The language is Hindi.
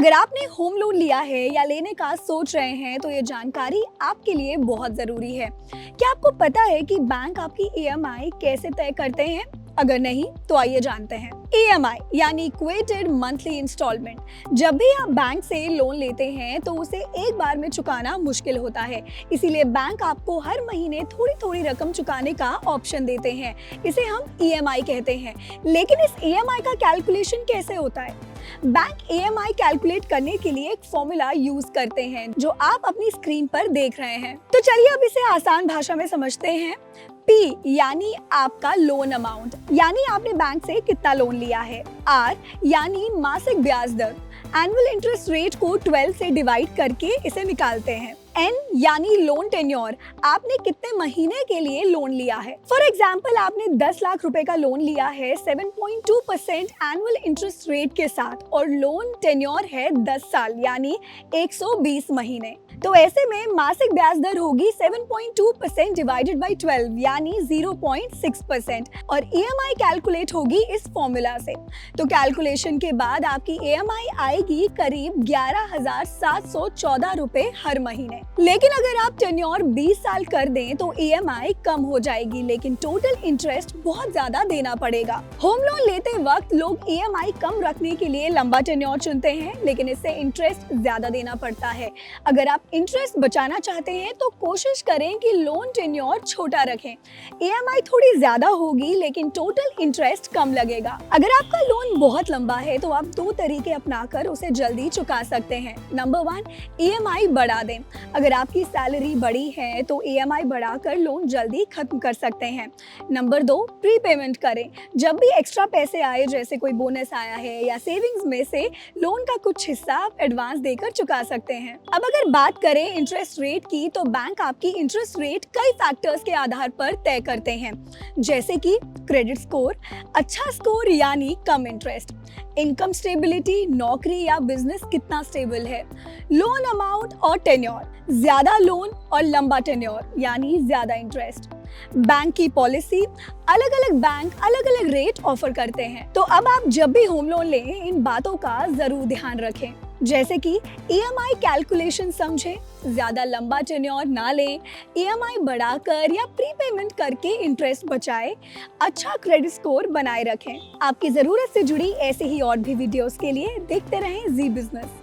अगर आपने होम लोन लिया है या लेने का सोच रहे हैं तो ये जानकारी आपके लिए बहुत जरूरी है। क्या आपको पता है कि बैंक आपकी ईएमआई कैसे तय करते हैं? अगर नहीं तो आइए जानते हैं। ईएमआई यानी इक्वेटेड मंथली इंस्टॉलमेंट। जब भी आप बैंक से लोन लेते हैं तो उसे एक बार में चुकाना मुश्किल होता है, इसीलिए बैंक आपको हर महीने थोड़ी थोड़ी रकम चुकाने का ऑप्शन देते हैं। इसे हम ईएमआई कहते हैं। लेकिन इस ईएमआई का कैलकुलेशन कैसे होता है? बैंक ईएमआई कैलकुलेट करने के लिए एक फॉर्मूला यूज करते हैं जो आप अपनी स्क्रीन पर देख रहे हैं। तो चलिए अब इसे आसान भाषा में समझते हैं। P यानी आपका लोन अमाउंट, यानी आपने बैंक से कितना लोन लिया है। R यानी मासिक ब्याज दर, एनुअल इंटरेस्ट रेट को 12 से डिवाइड करके इसे निकालते हैं। N यानी लोन टेन्योर, आपने कितने महीने के लिए लोन लिया है। फॉर एग्जाम्पल आपने 10 लाख रुपए का लोन लिया है 7.2% एनुअल इंटरेस्ट रेट के साथ और लोन टेन्योर है 10 साल यानी 120 महीने। तो ऐसे में मासिक ब्याज दर होगी 7.2% डिवाइडेड बाई 12 यानी 0.6% और ईएमआई कैलकुलेट होगी इस फॉर्मूला से। तो कैलकुलेशन के बाद आपकी ईएमआई आएगी करीब 11,714 रुपए हर महीने। लेकिन अगर आप टेन्योर 20 साल कर दें तो ईएमआई कम हो जाएगी, लेकिन टोटल इंटरेस्ट बहुत ज्यादा देना पड़ेगा। होम लोन लेते वक्त लोग ईएमआई कम रखने के लिए लंबा टेन्योर चुनते हैं, लेकिन इससे इंटरेस्ट ज्यादा देना पड़ता है। अगर आप इंटरेस्ट बचाना चाहते हैं तो कोशिश करें कि लोन टेन्योर छोटा रखें। ईएमआई थोड़ी ज्यादा होगी लेकिन टोटल इंटरेस्ट कम लगेगा। अगर आपका लोन बहुत लंबा है तो आप 2 तरीके अपनाकर उसे जल्दी चुका सकते हैं। नंबर 1, ईएमआई बढ़ा दें। अगर आपकी सैलरी बड़ी है तो ईएमआई बढ़ाकर लोन जल्दी खत्म कर सकते हैं। नंबर 2, प्रीपेमेंट करें। जब भी एक्स्ट्रा पैसे आए, जैसे कोई बोनस आया है या सेविंग्स में से, लोन का कुछ हिस्सा आप एडवांस देकर चुका सकते हैं। अब अगर बात करें इंटरेस्ट रेट की, तो बैंक आपकी इंटरेस्ट रेट कई फैक्टर्स के आधार पर तय करते हैं, जैसे कि क्रेडिट स्कोर, अच्छा स्कोर यानी कम इंटरेस्ट, इनकम स्टेबिलिटी, नौकरी या बिजनेस कितना स्टेबल है, लोन अमाउंट और टेन्योर, ज्यादा लोन और लंबा टेन्योर यानी ज्यादा इंटरेस्ट, बैंक की पॉलिसी, अलग अलग बैंक अलग अलग रेट ऑफर करते हैं। तो अब आप जब भी होम लोन लें इन बातों का जरूर ध्यान रखें, जैसे कि ईएमआई कैलकुलेशन समझें, ज्यादा लंबा टेन्योर ना लें, ईएमआई बढ़ाकर या प्रीपेमेंट करके इंटरेस्ट बचाएं, अच्छा क्रेडिट स्कोर बनाए रखें। आपकी जरूरत से जुड़ी ऐसे ही और भी वीडियोस के लिए देखते रहें जी बिजनेस।